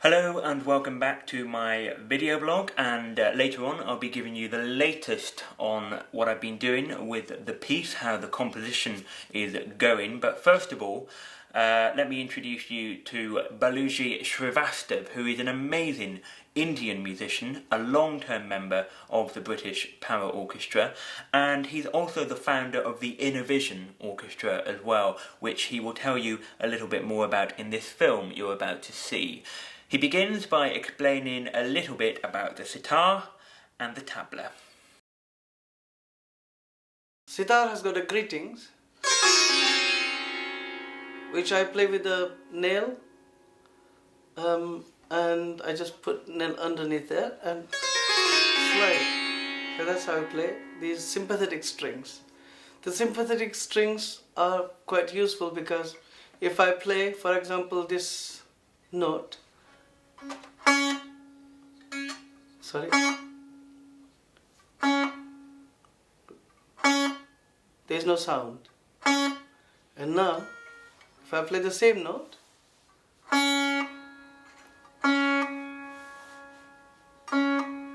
Hello and welcome back to my video blog, and later on I'll be giving you the latest on what I've been doing with the piece, how the composition is going. But first of all, let me introduce you to Baluji Shrivastav, who is an amazing Indian musician, a long-term member of the British Paraorchestra, and he's also the founder of the Innovision Orchestra as well, which he will tell you a little bit more about in this film you're about to see. He begins by explaining a little bit about the sitar and the tabla. Sitar has got a greetings, which I play with a nail, and I just put nail underneath there and slide. So that's how I play these sympathetic strings. The sympathetic strings are quite useful because if I play, for example, this note, there's no sound. And now, if I play the same note,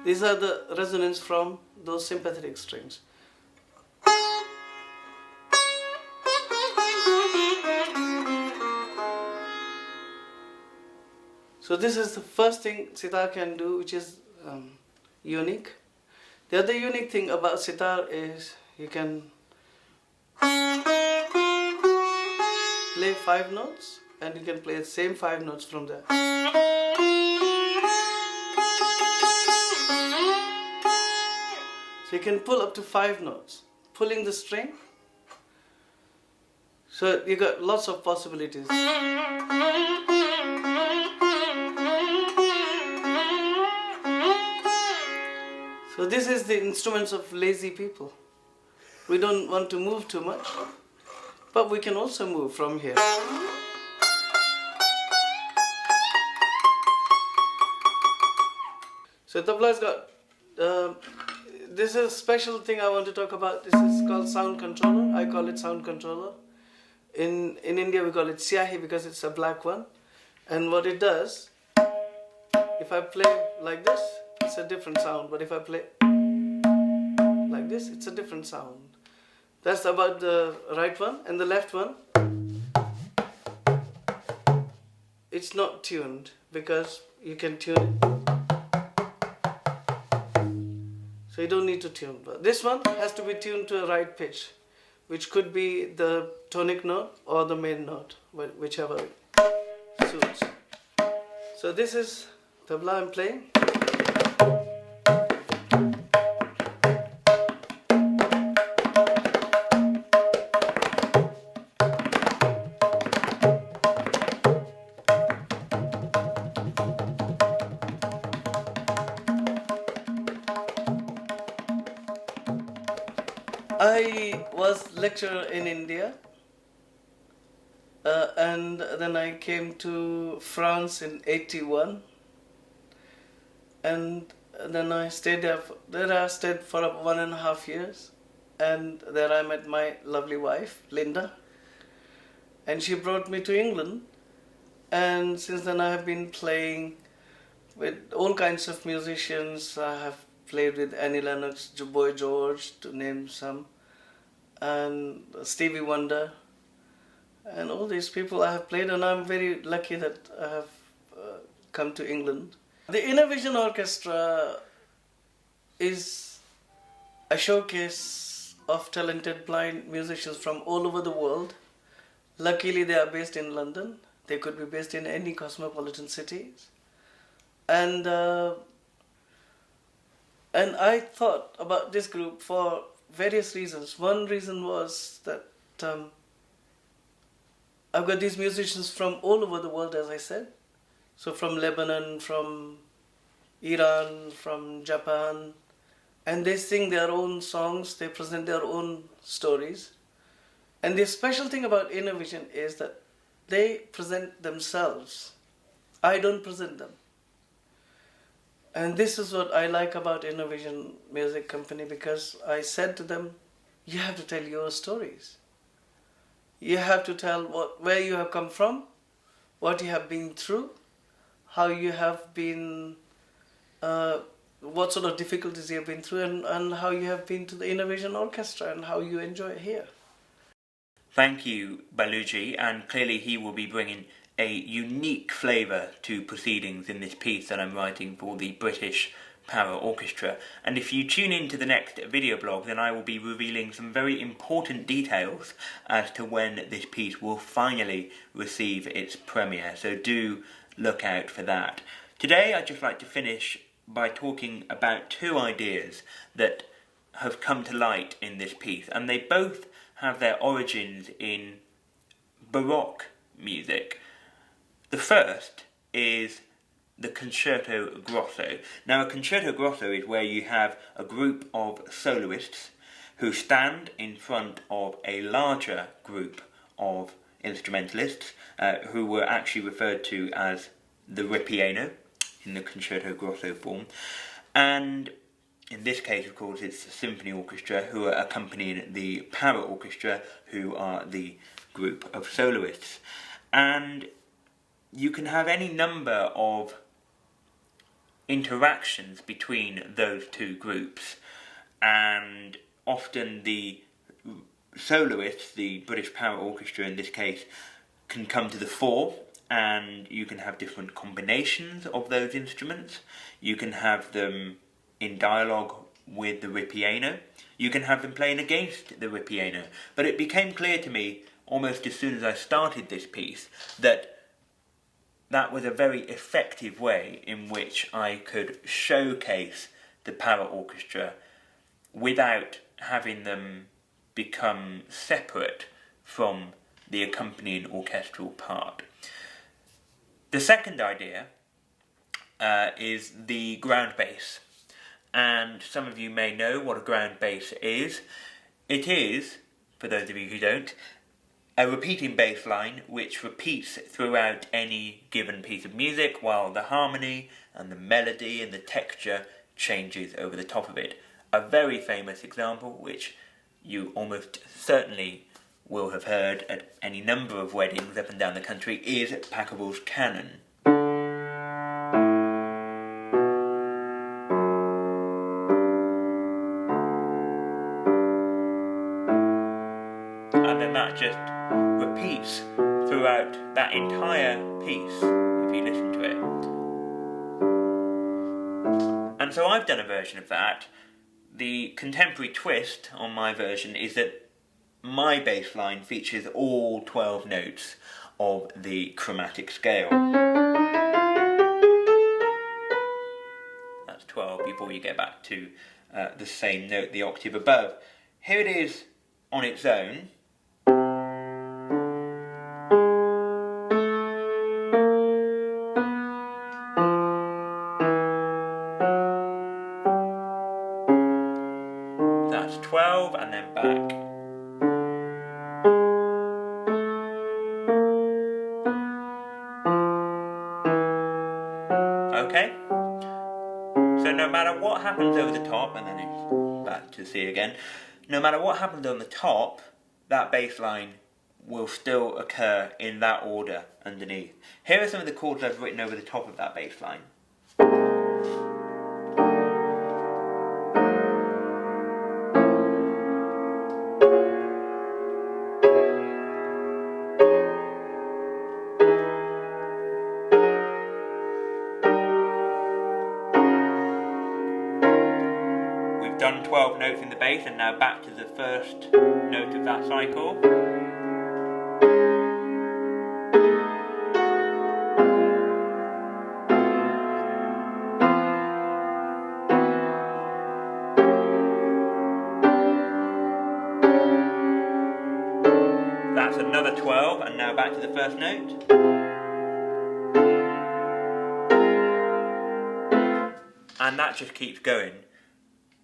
these are the resonance from those sympathetic strings. So this is the first thing sitar can do, which is unique. The other unique thing about sitar is you can play 5 notes and you can play the same 5 notes from there. So you can pull up to 5 notes, pulling the string. So you got lots of possibilities. So this is the instruments of lazy people. We don't want to move too much, but we can also move from here. So tabla's got, this is a special thing I want to talk about. This is called sound controller. I call it sound controller. In India we call it syahi because it's a black one. And what it does, if I play like this, it's a different sound, but if I play like this, it's a different sound. That's about the right one. And the left one, it's not tuned because you can tune it. So you don't need to tune. But this one has to be tuned to a right pitch, which could be the tonic note or the main note, whichever suits. So this is tabla I'm playing. I was lecturer in India, and then I came to France in '81, and then I stayed there. I stayed for 1.5 years, and there I met my lovely wife, Linda, and she brought me to England, and since then I have been playing with all kinds of musicians. I have played with Annie Lennox, Boy George, to name some, and Stevie Wonder, and all these people I have played, and I'm very lucky that I have come to England. The Innovision Orchestra is a showcase of talented blind musicians from all over the world. Luckily they are based in London. They could be based in any cosmopolitan cities. And I thought about this group for various reasons. One reason was that I've got these musicians from all over the world, as I said. So from Lebanon, from Iran, from Japan, and they sing their own songs, they present their own stories. And the special thing about Innovision is that they present themselves. I don't present them. And this is what I like about Innovision Music Company, because I said to them, you have to tell your stories. You have to tell where you have come from, what you have been through, how you have been, what sort of difficulties you have been through, and how you have been to the Innovation Orchestra and how you enjoy it here. Thank you, Baluji, and clearly he will be bringing a unique flavour to proceedings in this piece that I'm writing for the British Paraorchestra. And if you tune in to the next video blog, then I will be revealing some very important details as to when this piece will finally receive its premiere, so do look out for that. Today I'd just like to finish by talking about two ideas that have come to light in this piece, and they both have their origins in Baroque music. The first is the Concerto Grosso. Now, a Concerto Grosso is where you have a group of soloists who stand in front of a larger group of instrumentalists who were actually referred to as the ripieno in the Concerto Grosso form. And in this case, of course, it's the symphony orchestra who are accompanying the Paraorchestra, who are the group of soloists. And you can have any number of interactions between those two groups, and often the soloists, the British Paraorchestra in this case, can come to the fore, and you can have different combinations of those instruments. You can have them in dialogue with the ripieno. You can have them playing against the ripieno. But it became clear to me almost as soon as I started this piece that that was a very effective way in which I could showcase the Paraorchestra without having them become separate from the accompanying orchestral part. The second idea is the ground bass. And some of you may know what a ground bass is. It is, for those of you who don't, a repeating bass line which repeats throughout any given piece of music while the harmony and the melody and the texture changes over the top of it. A very famous example, which you almost certainly will have heard at any number of weddings up and down the country, is Pachelbel's canon. And then that just repeats throughout that entire piece if you listen to it. And so I've done a version of that. The contemporary twist on my version is that my bass line features all 12 notes of the chromatic scale. That's 12 before you get back to the same note, the octave above. Here it is on its own. That's 12 and then back. Okay? So no matter what happens over the top, and then it's back to C again, no matter what happens on the top, that bass line will still occur in that order underneath. Here are some of the chords I've written over the top of that bass line. Done 12 notes in the bass, and now back to the first note of that cycle. That's another 12, and now back to the first note. And that just keeps going.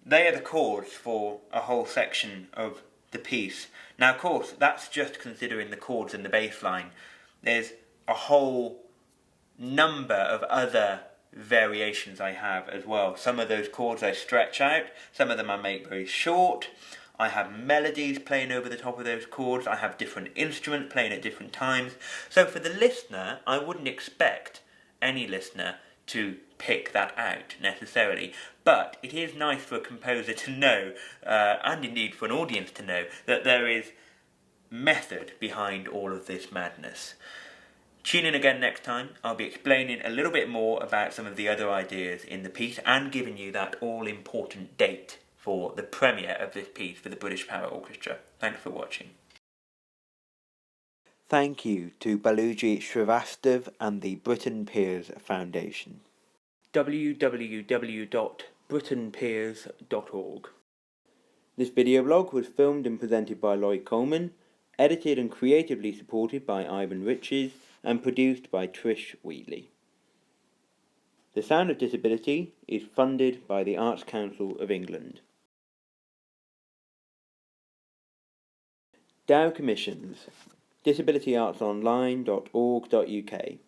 They are the chords for a whole section of the piece. Now, of course, that's just considering the chords and the bass line. There's a whole number of other variations I have as well. Some of those chords I stretch out, some of them I make very short. I have melodies playing over the top of those chords. I have different instruments playing at different times. So for the listener, I wouldn't expect any listener to pick that out necessarily, but it is nice for a composer to know, and indeed for an audience to know, that there is method behind all of this madness. Tune in again next time. I'll be explaining a little bit more about some of the other ideas in the piece and giving you that all-important date for the premiere of this piece for the British Paraorchestra. Thanks for watching. Thank you to Baluji Shrivastav and the Britten-Pears Foundation. www.Britten-Pears.org. This video blog was filmed and presented by Lloyd Coleman, edited and creatively supported by Ivan Riches, and produced by Trish Wheatley. The Sound of Disability is funded by the Arts Council of England. DAO Commissions. DisabilityArtsOnline.org.uk